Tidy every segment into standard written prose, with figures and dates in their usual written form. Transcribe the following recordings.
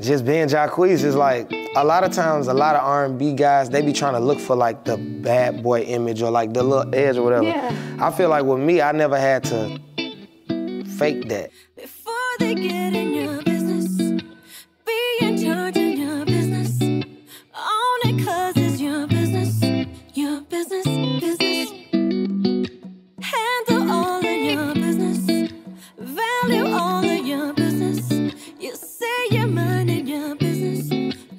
just being Jacquees is like, a lot of times, a lot of R&B guys, they be trying to look for like the bad boy image or like the little edge or whatever. Yeah. I feel like with me, I never had to fake that. Before they get in your business, be in charge of your business. Own it 'cause it's your business, your business, business. Handle all of your business, value all of your business. You say you're minding your business,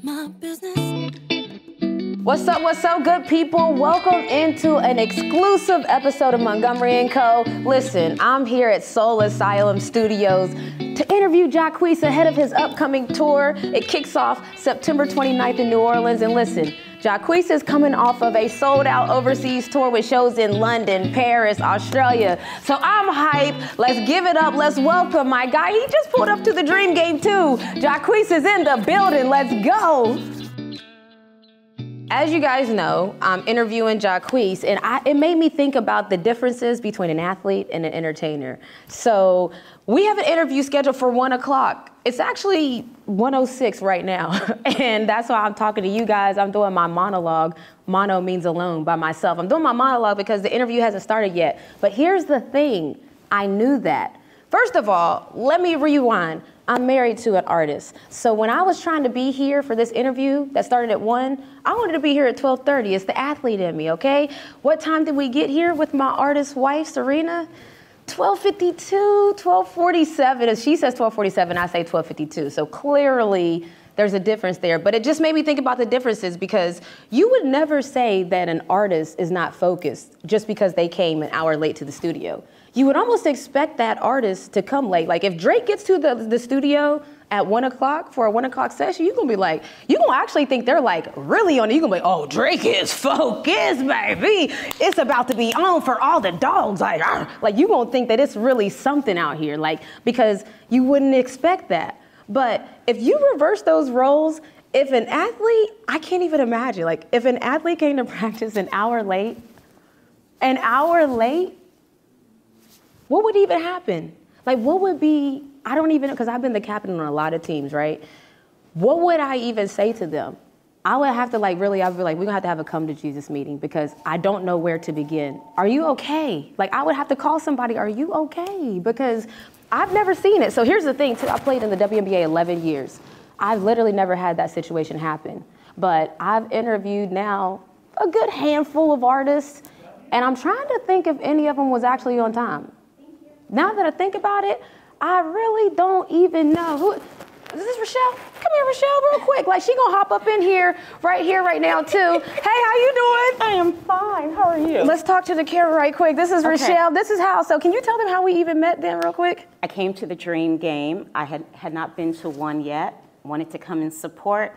my business. What's up, good people? Welcome into an exclusive episode of Montgomery & Co. Listen, I'm here at Soul Asylum Studios to interview Jacquees ahead of his upcoming tour. It kicks off September 29th in New Orleans. And listen, Jacquees is coming off of a sold-out overseas tour with shows in London, Paris, Australia. So I'm hyped. Let's give it up. Let's welcome my guy. He just pulled up to the Dream Game too. Jacquees is in the building. Let's go. As you guys know, I'm interviewing Jacquees, and it made me think about the differences between an athlete and an entertainer. So we have an interview scheduled for 1 o'clock. It's actually 1:06 right now, and that's why I'm talking to you guys. I'm doing my monologue. Mono means alone, by myself. I'm doing my monologue because the interview hasn't started yet. But here's the thing, I knew that. First of all, let me rewind. I'm married to an artist. So when I was trying to be here for this interview that started at 1, I wanted to be here at 12:30. It's the athlete in me, okay? What time did we get here with my artist wife, Serena? 12:52, 12:47. If she says 12:47, I say 12:52. So clearly there's a difference there. But it just made me think about the differences because you would never say that an artist is not focused just because they came an hour late to the studio. You would almost expect that artist to come late. Like if Drake gets to the studio at 1 o'clock for a 1 o'clock session, you're gonna be like, you're gonna actually think they're like really on it. You're gonna be like, oh, Drake is focused, baby. It's about to be on for all the dogs. Like you're gonna think that it's really something out here, like, because you wouldn't expect that. But if you reverse those roles, if an athlete, I can't even imagine, like if an athlete came to practice an hour late, what would even happen? Like what would be, I don't even know, because I've been the captain on a lot of teams, right? What would I even say to them? I would have to I'd be like, we're gonna have a come to Jesus meeting because I don't know where to begin. Are you okay? Like I would have to call somebody, are you okay? Because I've never seen it. So here's the thing too, I played in the WNBA 11 years. I've literally never had that situation happen. But I've interviewed now a good handful of artists, and I'm trying to think if any of them was actually on time. Now that I think about it, I really don't even know. Who is this, Rochelle? Come here, Rochelle, real quick. Like, she gonna hop up in here, right now, too. Hey, how you doing? I am fine. How are you? Let's talk to the camera right quick. This is Rochelle. This is how. So can you tell them how we even met then, real quick? I came to the Dream Game. I had not been to one yet. Wanted to come and support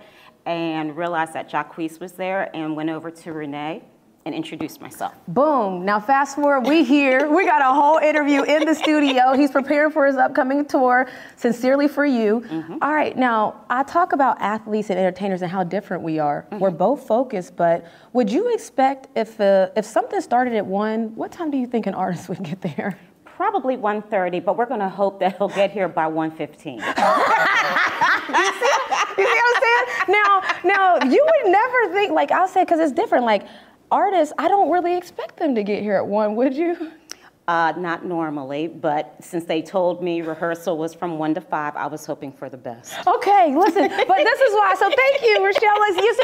and realized that Jacquees was there and went over to Renee and introduced myself. Boom. Now fast forward, we here. We got a whole interview in the studio. He's preparing for his upcoming tour, Sincerely For You. Mm-hmm. All right, now I talk about athletes and entertainers and how different we are. Mm-hmm. We're both focused, but would you expect if something started at 1, what time do you think an artist would get there? Probably 1:30, but we're gonna hope that he'll get here by 1:15. You see what I'm saying? Now, you would never think, like I'll say, because it's different, like artists, I don't really expect them to get here at 1, would you? Not normally, but since they told me rehearsal was from 1 to 5, I was hoping for the best. Okay, listen, but this is why, so thank you, Rochelle.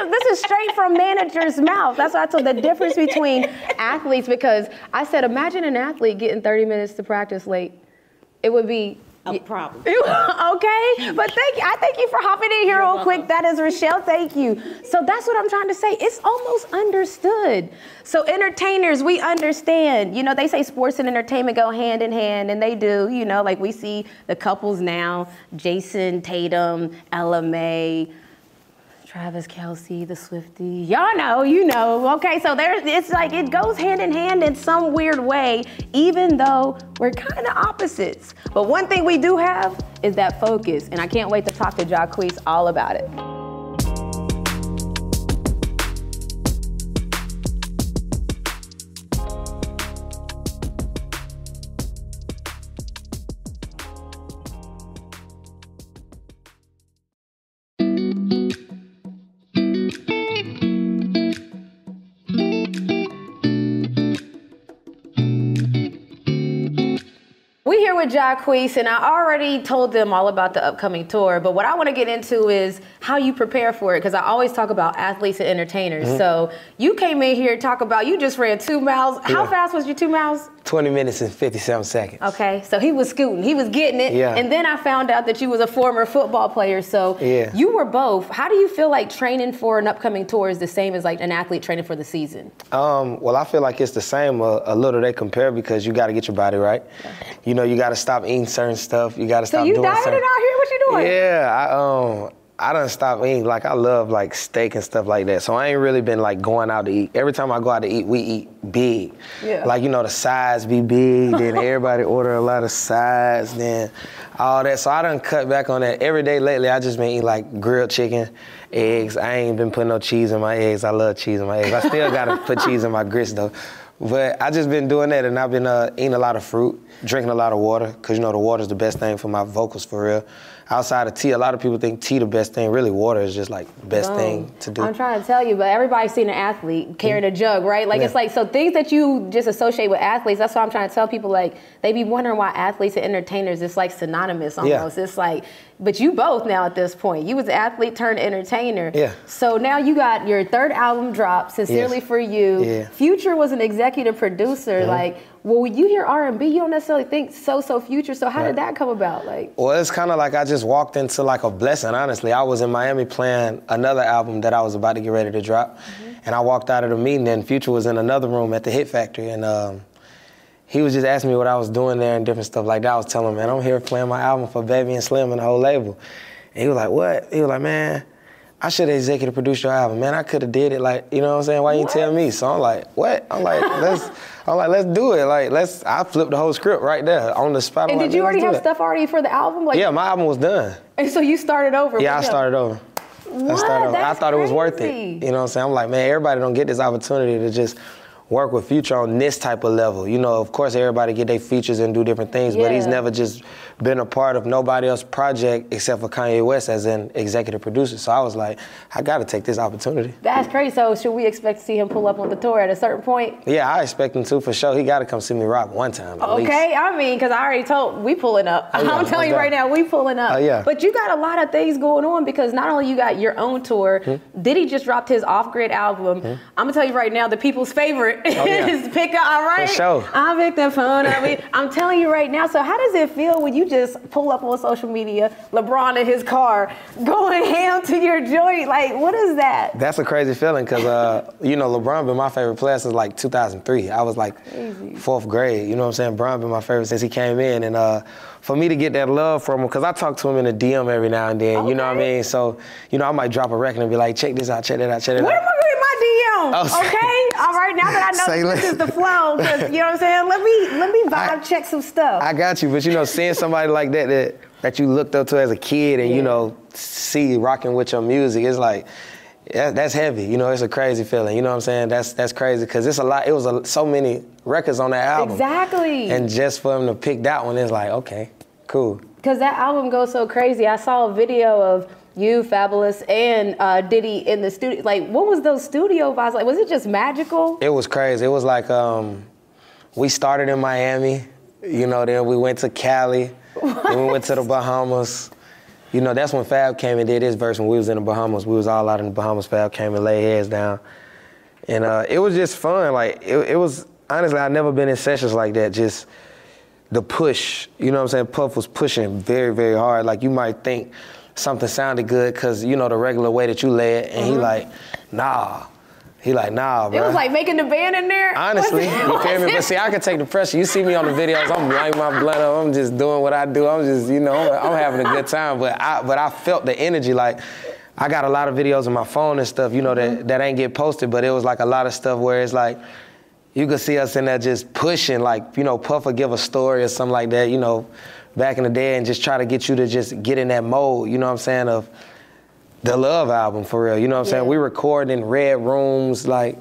This is straight from manager's mouth. That's why I told the difference between athletes, because I said, imagine an athlete getting 30 minutes to practice late. It would be a problem. Okay, but I thank you for hopping in here real quick. That is Rochelle, thank you. So that's what I'm trying to say. It's almost understood. So entertainers, we understand. You know, they say sports and entertainment go hand in hand, and they do. You know, like we see the couples now, Jason Tatum, Ella May, Travis Kelce, the Swiftie. Y'all know, you know. Okay, so it's like it goes hand in hand in some weird way, even though we're kind of opposites. But one thing we do have is that focus, and I can't wait to talk to Jacquees all about it. with Jacquees, and I already told them all about the upcoming tour, but what I want to get into is how you prepare for it, because I always talk about athletes and entertainers. So you came in here to talk about, you just ran 2 miles. How fast was your 2 miles? 20 minutes and 57 seconds. Okay, so he was scooting, he was getting it. Yeah. And then I found out that you was a former football player, so you were both. How do you feel like training for an upcoming tour is the same as like an athlete training for the season? Well, I feel like it's the same a little. They compare because you got to get your body right. You know, you got to stop eating certain stuff. You got to stop doing certain. So you dieting out here? What you doing? Yeah, I done stopped eating. Like, I love like steak and stuff like that. So I ain't really been like going out to eat. Every time I go out to eat, we eat big. Yeah. Like, you know, the sides be big, then everybody order a lot of sides, then all that. So I done cut back on that. Every day lately, I just been eating like grilled chicken, eggs. I ain't been putting no cheese in my eggs. I love cheese in my eggs. I still gotta put cheese in my grits though. But I just been doing that, and I've been eating a lot of fruit, drinking a lot of water, because, you know, the water's the best thing for my vocals, for real. Outside of tea, a lot of people think tea the best thing. Really, water is just like the best thing to do. I'm trying to tell you, but everybody's seen an athlete carrying a jug, right? Like, it's like, so things that you just associate with athletes, that's why I'm trying to tell people, like, they be wondering why athletes and entertainers, it's like synonymous almost. It's like, but you both now at this point. You was an athlete turned entertainer. Yeah. So now you got your 3rd album dropped, Sincerely for You. Yeah. Future was an executive producer. Like, well, when you hear R&B, you don't necessarily think so Future. So how did that come about? Like, well, it's kind of like I just walked into like a blessing, honestly. I was in Miami playing another album that I was about to get ready to drop. And I walked out of the meeting, and Future was in another room at the Hit Factory. And he was just asking me what I was doing there and different stuff like that. I was telling him, man, I'm here playing my album for Baby and Slim and the whole label. And he was like, what? He was like, man, I should have executive produced your album. Man, I could have did it, like, you know what I'm saying? Why you tell me? So I'm like, what? I'm like, let's do it. Like, I flipped the whole script right there on the spot. And did you already have stuff already for the album? Like, yeah, my album was done. And so you started over? Yeah, I started over. What? I thought it was worth it. You know what I'm saying? I'm like, man, everybody don't get this opportunity to just work with Future on this type of level. You know, of course, everybody get their features and do different things, but he's never just been a part of nobody else's project except for Kanye West as an executive producer. So I was like, I got to take this opportunity. That's crazy. So should we expect to see him pull up on the tour at a certain point? Yeah, I expect him to, for sure. He got to come see me rock one time at least. I mean, because I already told, we pulling up. I'm telling you right now, we pulling up. But you got a lot of things going on, because not only you got your own tour, Diddy just dropped his Off-Grid album. I'm going to tell you right now, the people's favorite is Pick Up, all right? For sure. I'll pick the phone up. I'm telling you right now, so how does it feel when you just pull up on social media, LeBron in his car, going ham to your joint? Like, what is that? That's a crazy feeling, because, you know, LeBron been my favorite player since like 2003. I was like 4th grade, you know what I'm saying? LeBron been my favorite since he came in. And for me to get that love from him, because I talk to him in the DM every now and then, you know what I mean? So, you know, I might drop a record and be like, check this out, check that out, check that out. Where am I getting my DM? Okay, all right, now that I know this is the flow, because, you know what I'm saying? Let me vibe check some stuff. I got you, but you know, seeing somebody like that you looked up to as a kid and, you know, see rocking with your music, it's like, that's heavy. You know, it's a crazy feeling. You know what I'm saying? That's crazy, because it's a lot. It was so many records on that album. Exactly. And just for him to pick that one, it's like, okay, cool. Because that album goes so crazy. I saw a video of you, Fabulous, and Diddy in the studio. Like, what was those studio vibes like? Was it just magical? It was crazy. It was like, we started in Miami, you know, then we went to Cali, then we went to the Bahamas. You know, that's when Fab came and did his verse when we was in the Bahamas. We was all out in the Bahamas. Fab came and laid heads down. And it was just fun. Like, it was, honestly, I've never been in sessions like that. Just the push, you know what I'm saying? Puff was pushing very, very hard. Like, you might think something sounded good because, you know, the regular way that you lay it. And he like, nah. He like, nah, bro. It was like making the band in there? Honestly, you feel me? But see, I can take the pressure. You see me on the videos, I'm lighting my blunt up. I'm just doing what I do. I'm just, you know, I'm having a good time. But I felt the energy. Like, I got a lot of videos on my phone and stuff, you know, that ain't get posted. But it was like a lot of stuff where it's like, you could see us in there just pushing, like, you know, Puff would give a story or something like that, you know, back in the day, and just try to get you to just get in that mode, you know what I'm saying, of the Love album, for real. You know what I'm saying? We recording in red rooms, like,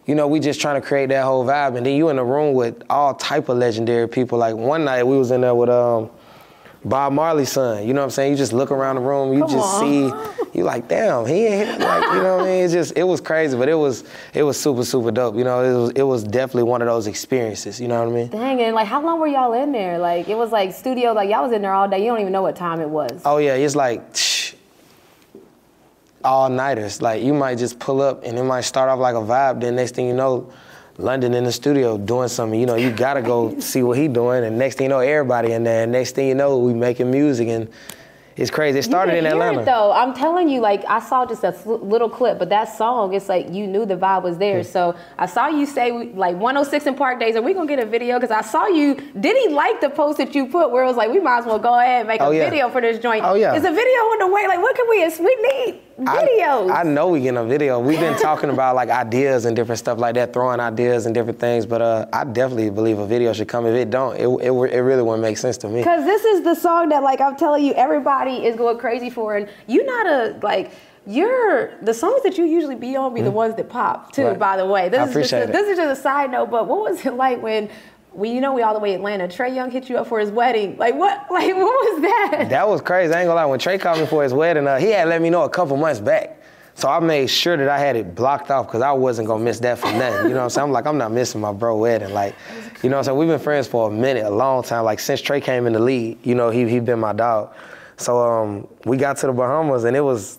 you know, we just trying to create that whole vibe. And then you in the room with all type of legendary people. Like, one night we was in there with Bob Marley's son. You know what I'm saying? You just look around the room, you just see, you like, damn, he ain't here. Like, you know what I mean? It was crazy, but it was super, super dope. You know, it was definitely one of those experiences, you know what I mean? Dang, and like how long were y'all in there? Like it was like studio, like y'all was in there all day. You don't even know what time it was. Oh yeah, it's like all-nighters. Like you might just pull up and it might start off like a vibe, then next thing you know, London in the studio doing something. You know, you gotta go see what he doing, and next thing you know, everybody in there, and next thing you know, we making music, and it's crazy. It started in Atlanta. Though I'm telling you, like I saw just a little clip, but that song, it's like you knew the vibe was there. So I saw you say like 106 and Park Days, are we gonna get a video? Because I saw you. Did he like the post that you put where it was like we might as well go ahead and make a video for this joint? Oh yeah. Is a video on the way? Like what can we need videos. I know we getting a video. We've been talking about like ideas and different stuff like that, throwing ideas and different things. But I definitely believe a video should come. If it don't, it really wouldn't make sense to me. Because this is the song that like I'm telling you, everybody is going crazy for, and you're not a like. The songs that you usually be on be the ones that pop too. Right. By the way, This is just a side note. But what was it like when? We all the way Atlanta. Trey Young hit you up for his wedding. Like what was that? That was crazy. I ain't gonna lie. When Trey called me for his wedding, he had let me know a couple months back. So I made sure that I had it blocked off because I wasn't gonna miss that for nothing. You know what I'm saying? I'm like, I'm not missing my bro wedding. Like, you know what I'm saying? We've been friends for a minute, a long time. Like since Trey came in the league, you know, he been my dog. So we got to the Bahamas and it was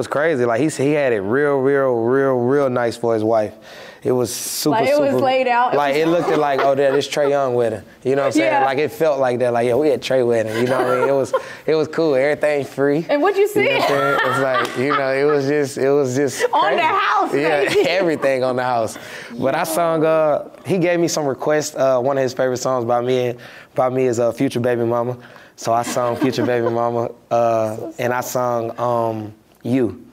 crazy. Like he had it real nice for his wife. It was super, like it was laid out. Like it looked like, oh, this Trey Young wedding. You know what I'm saying? Yeah. Like it felt like that. Like, yeah, we had Trey wedding. You know what I mean? It was cool. Everything free. And what'd you see? You know what I'm saying? It's like, you know, it was just on crazy. the house, baby. Yeah, everything on the house. But I sung, he gave me some requests. One of his favorite songs by me is Future Baby Mama. So I sung Future Baby Mama, and I sung You.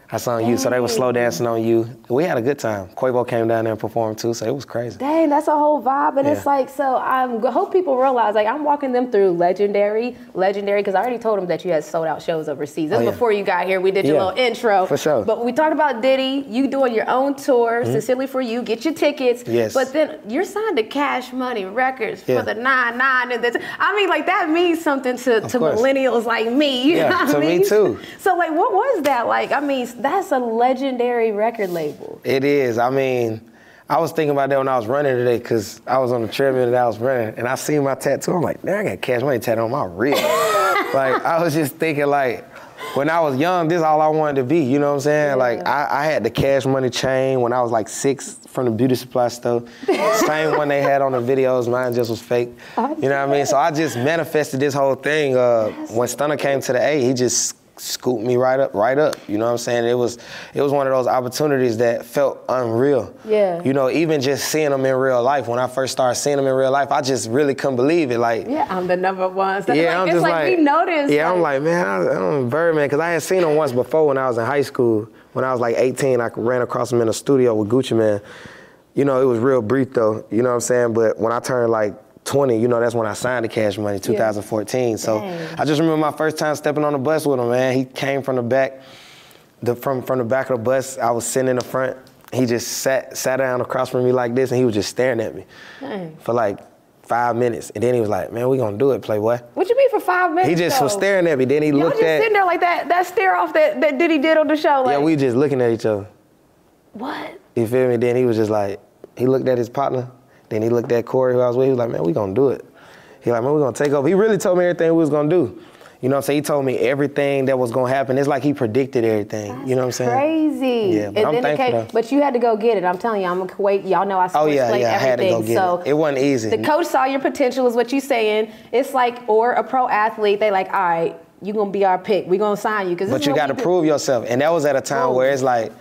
I sung You, so they were slow dancing on You. We had a good time. Quavo came down there and performed too, so it was crazy. Dang, that's a whole vibe, and it's like, so I hope people realize, like, I'm walking them through legendary, because I already told them that you had sold out shows overseas. This was before you got here. We did your little intro. For sure. But we talked about Diddy, you doing your own tour, Sincerely For You, get your tickets. Yes. But then you're signed to Cash Money Records for the 9-9. And I mean, like, that means something to millennials like me. You know what I mean? Me too. So, like, what was that like? I mean, that's a legendary record label. It is. I mean, I was thinking about that when I was running today because I was on the treadmill and I was running and I seen my tattoo. I'm like, man, I got Cash Money tattoo on my wrist. Like, I was just thinking like, when I was young, this is all I wanted to be, you know what I'm saying? Yeah. Like, I had the Cash Money chain when I was like 6 from the beauty supply store. Same one they had on the videos, mine just was fake. You know what I mean? So I just manifested this whole thing. When Stunner came to the A, he just scooped me right up, you know what I'm saying? It was one of those opportunities that felt unreal. Yeah. You know, even just seeing them in real life, when I first started seeing them in real life, I just really couldn't believe it. Like, yeah, I'm the number one. So yeah, like, I'm just like we noticed. Yeah, like, I'm like, man, I'm Birdman, because I had seen him once before when I was in high school. When I was like 18, I ran across him in a studio with Gucci Mane. You know, it was real brief though, you know what I'm saying? But when I turned like 20, you know, that's when I signed the Cash Money, 2014. Yeah. So I just remember my first time stepping on the bus with him, man. He came from the back, from the back of the bus. I was sitting in the front. He just sat down across from me like this, and he was just staring at me for like 5 minutes. And then he was like, man, we gonna do it, Playboy. What you mean for 5 minutes? He just was staring at me. Then he looked at. Just sitting there like that stare off that Diddy did on the show. Like, yeah, we just looking at each other. What? You feel me? Then he was just like, he looked at his partner. Then he looked at Corey, who I was with. He was like, man, we gonna do it. He like, man, we're gonna take over. He really told me everything we was gonna do. You know what I'm saying? He told me everything that was gonna happen. It's like he predicted everything. That's you know what I'm saying? Crazy. Yeah, but I'm thankful. But you had to go get it. I'm telling you, I'm gonna wait. Y'all know I explain everything. I had to go get it. It wasn't easy. The coach saw your potential, is what you saying. It's like, or a pro athlete, they like, all right, you gonna be our pick. We gonna sign you. But you gotta prove yourself. And that was at a time where it's like,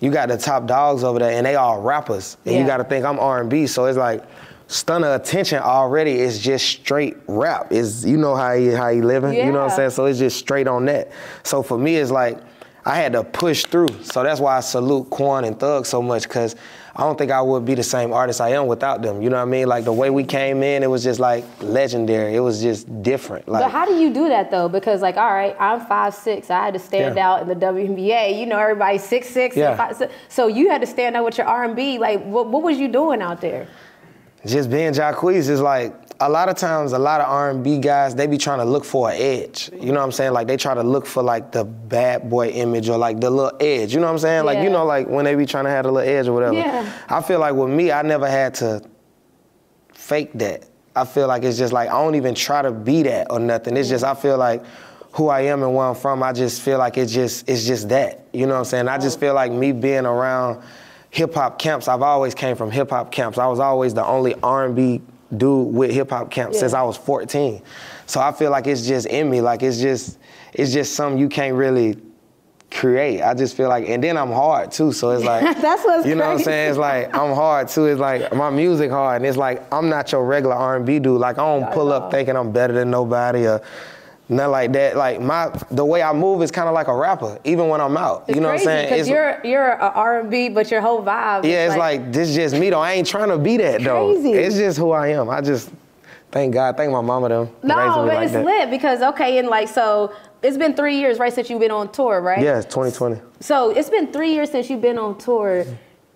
you got the top dogs over there and they all rappers. And you gotta think I'm R&B, so it's like, Stunner attention already is just straight rap. Is, you know how he living, you know what I'm saying? So it's just straight on that. So for me, it's like, I had to push through. So that's why I salute Quan and Thug so much, because I don't think I would be the same artist I am without them. You know what I mean? Like the way we came in, it was just like legendary. It was just different. Like, but how do you do that though? Because like, all right, I'm 5'6". I had to stand out in the WNBA. You know, everybody's 6'6". And 5'6". So you had to stand out with your R&B. Like, what was you doing out there? Just being Jacquees is like, a lot of times, a lot of R&B guys, they be trying to look for an edge. You know what I'm saying? Like, they try to look for, like, the bad boy image or, like, the little edge. You know what I'm saying? Like, you know, like, when they be trying to have a little edge or whatever. Yeah. I feel like with me, I never had to fake that. I feel like it's just like, I don't even try to be that or nothing. It's just, I feel like who I am and where I'm from, I just feel like it's just that. You know what I'm saying? I just feel like me being around hip-hop camps, I've always came from hip-hop camps. I was always the only R&B dude with hip-hop camps since I was 14. So I feel like it's just in me. Like, it's just something you can't really create. I just feel like, and then I'm hard too, so it's like, that's what's you know crazy. what I'm saying? It's like, I'm hard too. It's like, my music hard, and it's like, I'm not your regular R&B dude. Like, I don't pull up thinking I'm better than nobody or nothing like that. Like, the way I move is kind of like a rapper, even when I'm out. It's you know crazy, what I'm saying? Because you're a R&B, but your whole vibe. Yeah, it's like, this is just me though. I ain't trying to be that though. Crazy. It's just who I am. I just, thank God, thank my mama them. No, raising me but like it's that. lit because, okay, and like, so it's been 3 years, right, since you've been on tour, right? Yeah, it's 2020. So it's been 3 years since you've been on tour.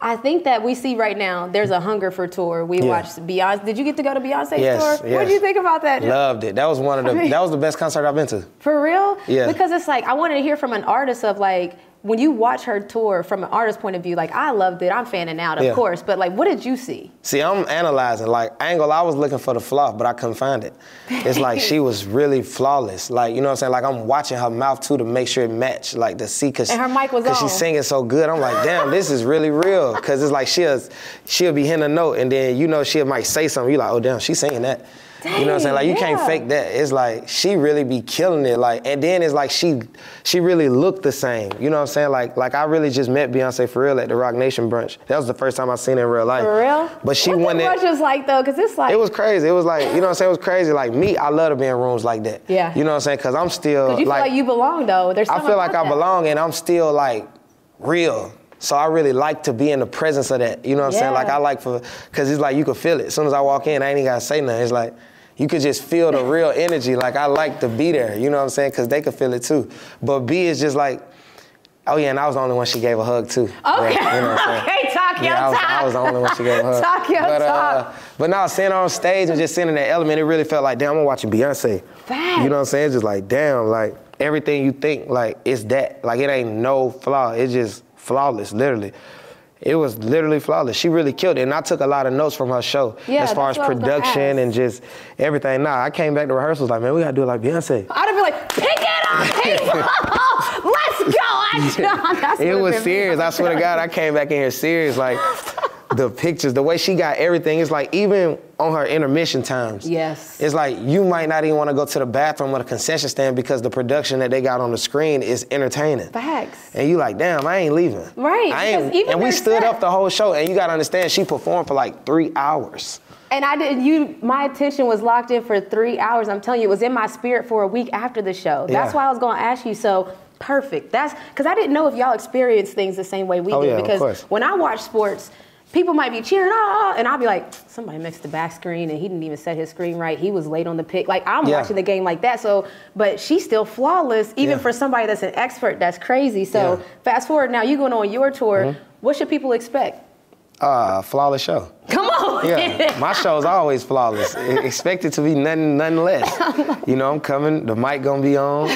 I think that we see right now, there's a hunger for tour. We watched Beyonce. Did you get to go to Beyonce's tour? Yes. What did you think about that? Loved it. That was that was the best concert I've been to. For real? Yeah. Because it's like, I wanted to hear from an artist of like, when you watch her tour from an artist's point of view, like, I loved it. I'm fanning out, of course. But like, what did you see? See, I'm analyzing. Like, I ain't gonna lie, I was looking for the flaw, but I couldn't find it. It's like she was really flawless. Like, you know what I'm saying? Like, I'm watching her mouth too to make sure it matched. Like, to see, cause And her mic was Cause on. she's singing so good. I'm like, damn, this is really real. Cause it's like she'll be hitting a note, and then you know she might say something. You like, oh damn, she's singing that. You know what I'm saying? Like, you can't fake that. It's like, she really be killing it. Like, and then it's like she really looked the same. You know what I'm saying? Like I really just met Beyonce for real at the Rock Nation brunch. That was the first time I seen her in real life. For real? But she what won the it. brunch was like though, because it's like. It was crazy. It was like, you know what I'm saying? It was crazy. Like, me, I love to be in rooms like that. Yeah. You know what I'm saying? Cause I'm still Because you feel like you belong though. There's I feel like I belong, and I'm still like real. So I really like to be in the presence of that. You know what I'm saying? Like, I like cause it's like you can feel it. As soon as I walk in, I ain't even gotta say nothing. It's like, you could just feel the real energy. Like, I like to be there, you know what I'm saying? Cause they could feel it too. But B is just like, oh yeah, and I was the only one she gave a hug too. Okay, Yeah, you know what I'm saying? okay, talk your Yeah, talk. I was the only one she gave a hug. Talk your talk. But now, seeing her on stage and just seeing in that element, it really felt like, damn, I'm watching Beyonce. Facts. You know what I'm saying? It's just like, damn, like, everything you think, like, it's that. Like, it ain't no flaw. It's just flawless, literally. It was literally flawless. She really killed it. And I took a lot of notes from her show as far as that's what I was gonna production ask. and just everything. Nah, I came back to rehearsals like, man, we gotta do it like Beyonce. I'd have been like, pick it up, people! Let's go! That's It what was been serious. me. I swear to God, I came back in here serious. Like, the pictures, the way she got everything, it's like, even on her intermission times. Yes. It's like, you might not even want to go to the bathroom or the concession stand because the production that they got on the screen is entertaining. Facts. And you like, damn, I ain't leaving. Right, I ain't, because even and we their stood set- up the whole show, and you gotta understand, she performed for like 3 hours. And I didn't, my attention was locked in for 3 hours. I'm telling you, it was in my spirit for a week after the show. That's Yeah. why I was gonna ask you, so perfect. That's, because I didn't know if y'all experience things the same way we Oh, do. yeah, of because course. when I watch sports, people might be cheering, and I'll be like, somebody mixed the back screen and he didn't even set his screen right. He was late on the pick. Like, I'm Yeah. watching the game like that. So, but she's still flawless, even Yeah. for somebody that's an expert. That's crazy. So Yeah. fast forward now, you going on your tour. What should people expect? Flawless show. Come on. Yeah, my show's always flawless. Expect it to be nothing less. You know, I'm coming, the mic gonna be on,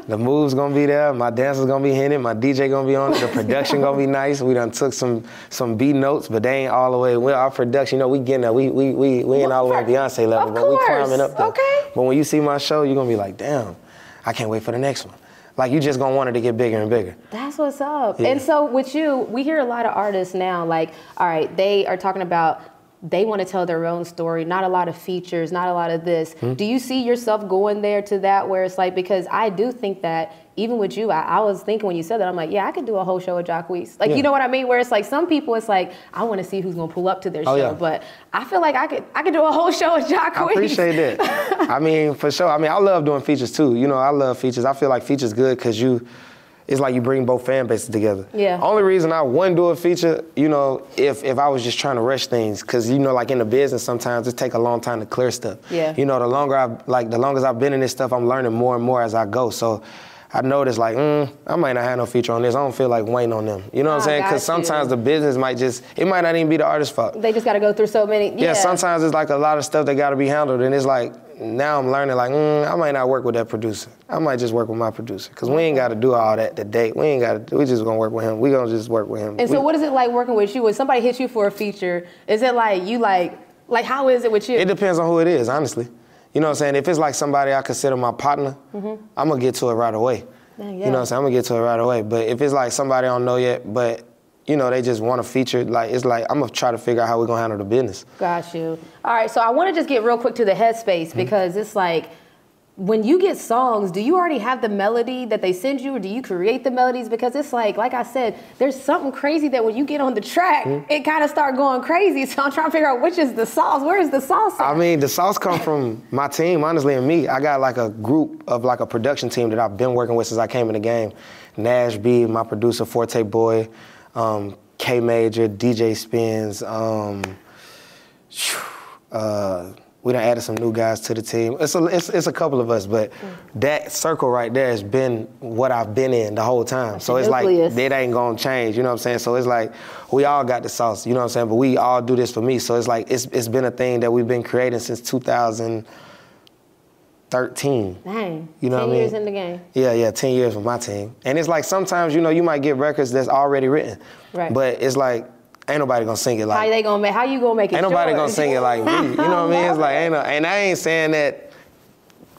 the moves gonna be there, my dancers gonna be hitting it, my DJ gonna be on it, the production gonna be nice. We done took some B notes, but they ain't all the way. Well, our production, you know, we getting there. We ain't all the way at Beyonce level, Of but we course. climbing up there. Okay. But when you see my show, you're gonna be like, damn, I can't wait for the next one. Like, you just gonna want it to get bigger and bigger. That's what's up. Yeah. And so with you, we hear a lot of artists now, like, all right, they are talking about they want to tell their own story, not a lot of features, not a lot of this. Do you see yourself going there to that where it's like, because I do think that even with you, I was thinking when you said that, I'm like, yeah, I could do a whole show with Jacquees. Like, Yeah. you know what I mean? Where it's like, some people, it's like, I want to see who's going to pull up to their show. yeah. But I feel like I could do a whole show with Jacquees. I appreciate that. I mean, for sure. I mean, I love doing features too. You know, I love features. I feel like features good because it's like you bring both fan bases together. Yeah. Only reason I wouldn't do a feature, you know, if I was just trying to rush things, because, you know, like in the business, sometimes it take a long time to clear stuff. Yeah. You know, the longer as I've been in this stuff, I'm learning more and more as I go. So I noticed like, I might not have no feature on this. I don't feel like waiting on them. You know what I'm saying? Because sometimes the business it might not even be the artist's fault. They just got to go through so many. Yeah, sometimes it's like a lot of stuff that got to be handled, and it's like, now I'm learning like, I might not work with that producer. I might just work with my producer. Because we ain't got to do all that today. We just going to work with him. We going to just work with him. And so what is it like working with you? When somebody hits you for a feature, is it like you like how is it with you? It depends on who it is, honestly. You know what I'm saying? If it's like somebody I consider my partner, I'm going to get to it right away. Yeah. You know what I'm saying? I'm going to get to it right away. But if it's like somebody I don't know yet, but you know, they just want to feature, like, it's like, I'm going to try to figure out how we're going to handle the business. Got you. All right, so I want to just get real quick to the headspace because it's like, when you get songs, do you already have the melody that they send you, or do you create the melodies? Because it's like I said, there's something crazy that when you get on the track, it kind of start going crazy. So I'm trying to figure out which is the sauce. Where is the sauce at? I mean, the sauce comes from my team, honestly, and me. I got like a group of like a production team that I've been working with since I came in the game. Nash B, my producer, Forte Boy, K Major, DJ Spins, we done added some new guys to the team. It's a couple of us, but that circle right there has been what I've been in the whole time. That's so it's nucleus. Like, that ain't gonna change, you know what I'm saying? So it's like, we all got the sauce, you know what I'm saying? But we all do this for me. So it's like, it's been a thing that we've been creating since 2013. Dang, you know 10 what I mean? years in the game. Yeah, 10 years with my team. And it's like, sometimes, you know, you might get records that's already written. Right. But it's like, ain't nobody gonna sing it like. How you gonna make it? Ain't nobody gonna sing it like me. You know what I mean? It's like, and I ain't saying that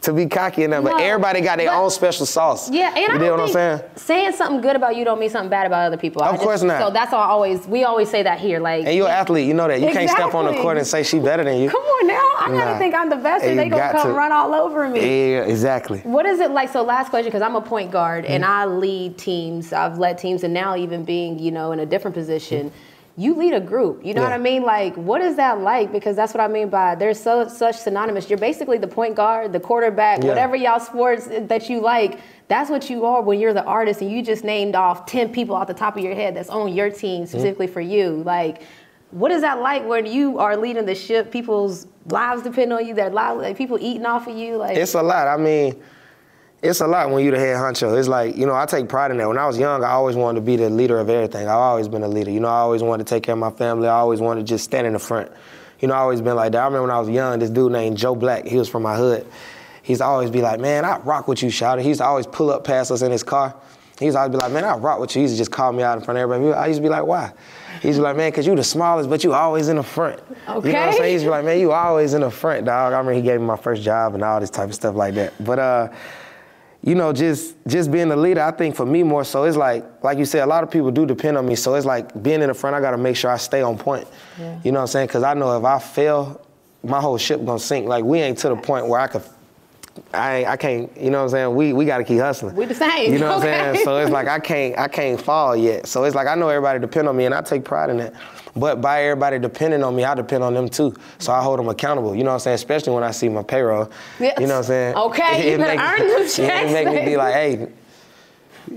to be cocky enough, but everybody got their own special sauce. Yeah, and you know what I'm saying? Saying something good about you don't mean something bad about other people. Of course not. So that's all we always say that here. Like, and you're an athlete, you know that. You can't step on the court and say she better than you. Come on now, I gotta think I'm the best, and they gonna come run all over me. Yeah, exactly. What is it like? So last question, because I'm a point guard and I lead teams. I've led teams, and now even being, you know, in a different position. You lead a group, you know what I mean? Like, what is that like? Because that's what I mean by there's such synonymous. You're basically the point guard, the quarterback, whatever y'all sports that you like, that's what you are when you're the artist, and you just named off 10 people off the top of your head that's on your team specifically for you. Like, what is that like when you are leading the ship? People's lives depend on you, their lives, like, people eating off of you. Like, it's a lot. I mean, it's a lot when you're the head honcho. It's like, you know, I take pride in that. When I was young, I always wanted to be the leader of everything. I've always been a leader. You know, I always wanted to take care of my family. I always wanted to just stand in the front. You know, I always been like that. I remember when I was young, this dude named Joe Black, he was from my hood. He used to always be like, man, I rock with you, shouter. He used to always pull up past us in his car. He used to always be like, man, I rock with you. He used to just call me out in front of everybody. I used to be like, why? He used to be like, man, because you the smallest, but you always in the front. Okay. You know what I'm saying? He used to be like, man, you always in the front, dog. I remember he gave me my first job and all this type of stuff like that. But, you know, just being a leader, I think for me more so, it's like you said, a lot of people do depend on me. So it's like being in the front, I got to make sure I stay on point. Yeah. You know what I'm saying? Because I know if I fail, my whole ship going to sink. Like, we ain't to the point where I can't, you know what I'm saying? We got to keep hustling. We the same. You know what I'm saying? So it's like I can't fall yet. So it's like I know everybody depend on me, and I take pride in that. But by everybody depending on me, I depend on them too. So I hold them accountable. You know what I'm saying? Especially when I see my payroll. Yes. You know what I'm saying? Okay, you better earn them checks. It make me be like, hey,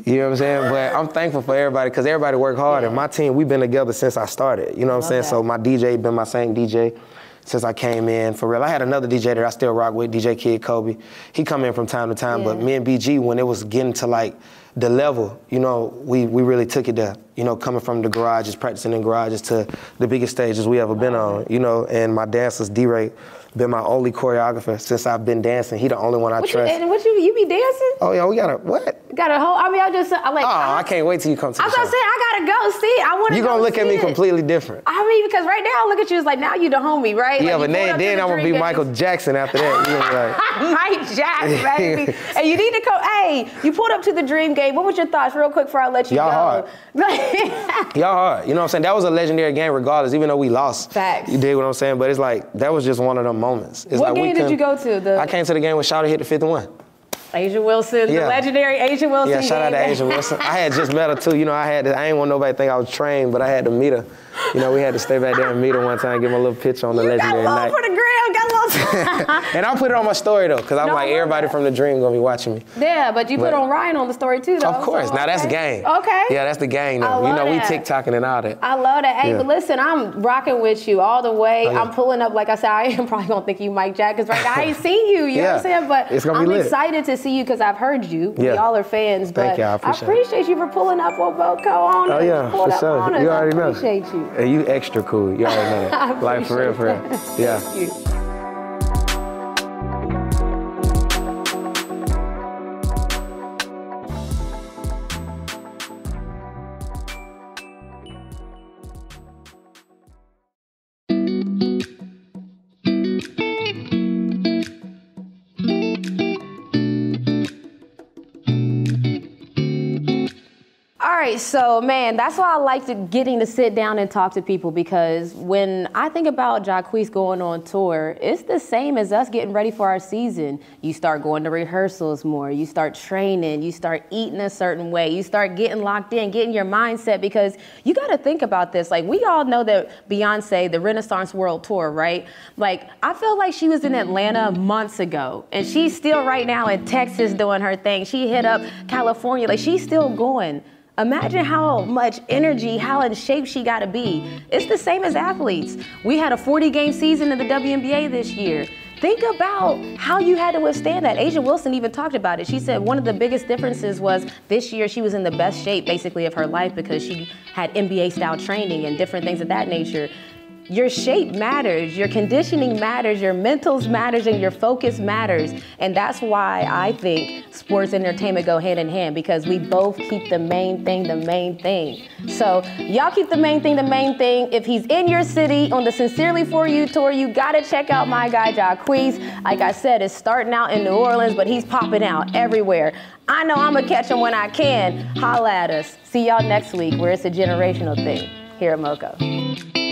you know what I'm saying? But I'm thankful for everybody because everybody work hard. And my team, we've been together since I started. You know what I'm saying? That. So my DJ been my same DJ since I came in, for real. I had another DJ that I still rock with, DJ Kid Kobe. He come in from time to time, but me and BG, when it was getting to like the level, you know, we really took it there. You know, coming from the garages, practicing in garages to the biggest stages we ever been on, you know, and my dancers, D-Ray, been my only choreographer since I've been dancing. He the only one I trust. And you be dancing? Oh yeah, we got a, what? Got a whole, I mean, I can't wait till you come to the show. I was saying, I gotta go see it. I want to You gonna look at me completely different. I mean, because right now I look at you as like, now you the homie, right? Yeah, like, but then I'm gonna be Michael Jackson after that. You know, like. Mike Jackson, baby. And you need to come, hey, you pulled up to the Dream game. What was your thoughts real quick before I let you go? Hard. Y'all hard. You know what I'm saying? That was a legendary game regardless, even though we lost. Facts. You dig what I'm saying? But it's like, that was just one of them moments. It's what game did you go to? I came to the game when Shawty hit the 51. Asia Wilson, the legendary Asia Wilson. Yeah, shout out to Asia Wilson. I had just met her too. You know, I ain't want nobody to think I was trained, but I had to meet her. You know, we had to stay back there and meet her one time, give her a little picture on the legendary night. Got love for the gram, got love. And I put it on my story though, because I'm No, like, I love everybody that. from the dream gonna be watching me. Yeah, but you put on Ryan on the story too, though. Of course. So, Now that's okay. game. Okay. Yeah, that's the game I though. love You know, we that. TikToking and all that. I love that. Hey, Yeah. but listen, I'm rocking with you all the way. Oh, yeah. I'm pulling up, like I said, I am probably gonna think you Mike Jack, because right now I ain't seen you, you know what I'm saying? But It's gonna be I'm lit. excited to see you because I've heard you. We Yeah. all are fans. Thank but you, I appreciate you for pulling up on MoCo on Oh us. yeah, Pulled for up sure. on us. You already know. I appreciate you. And you extra cool. You already know I that. Like for real, for real. appreciate Yeah. Thank you. All right, so man, that's why I like getting to sit down and talk to people, because when I think about Jacquees going on tour, it's the same as us getting ready for our season. You start going to rehearsals more, you start training, you start eating a certain way, you start getting locked in, getting your mindset, because you got to think about this. Like, we all know that Beyonce, the Renaissance World Tour, right? Like, I feel like she was in Atlanta months ago, and she's still right now in Texas doing her thing. She hit up California, like she's still going. Imagine how much energy, how in shape she got to be. It's the same as athletes. We had a 40-game season in the WNBA this year. Think about how you had to withstand that. Asia Wilson even talked about it. She said one of the biggest differences was this year she was in the best shape basically of her life because she had NBA-style training and different things of that nature. Your shape matters, your conditioning matters, your mentals matters, and your focus matters. And that's why I think sports and entertainment go hand in hand, because we both keep the main thing the main thing. So y'all keep the main thing the main thing. If he's in your city on the Sincerely For You tour, you gotta check out my guy Jacquees. Like I said, it's starting out in New Orleans, but he's popping out everywhere. I know I'm gonna catch him when I can. Holla at us. See y'all next week, where it's a generational thing here at MoCo.